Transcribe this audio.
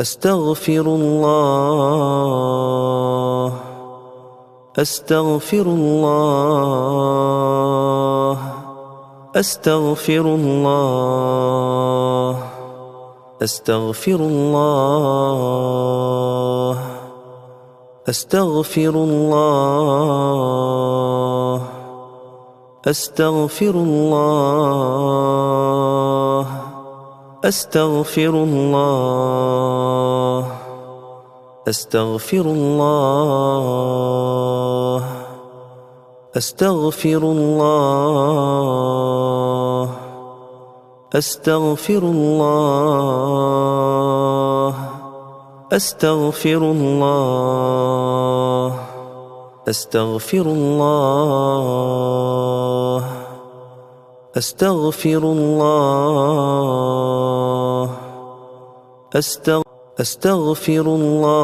أستغفر الله أستغفر الله أستغفر الله أستغفر الله أستغفر الله أستغفر الله أستغفر الله أستغفر الله أستغفر الله أستغفر الله أستغفر الله أستغفر الله أستغفر الله أستغفر الله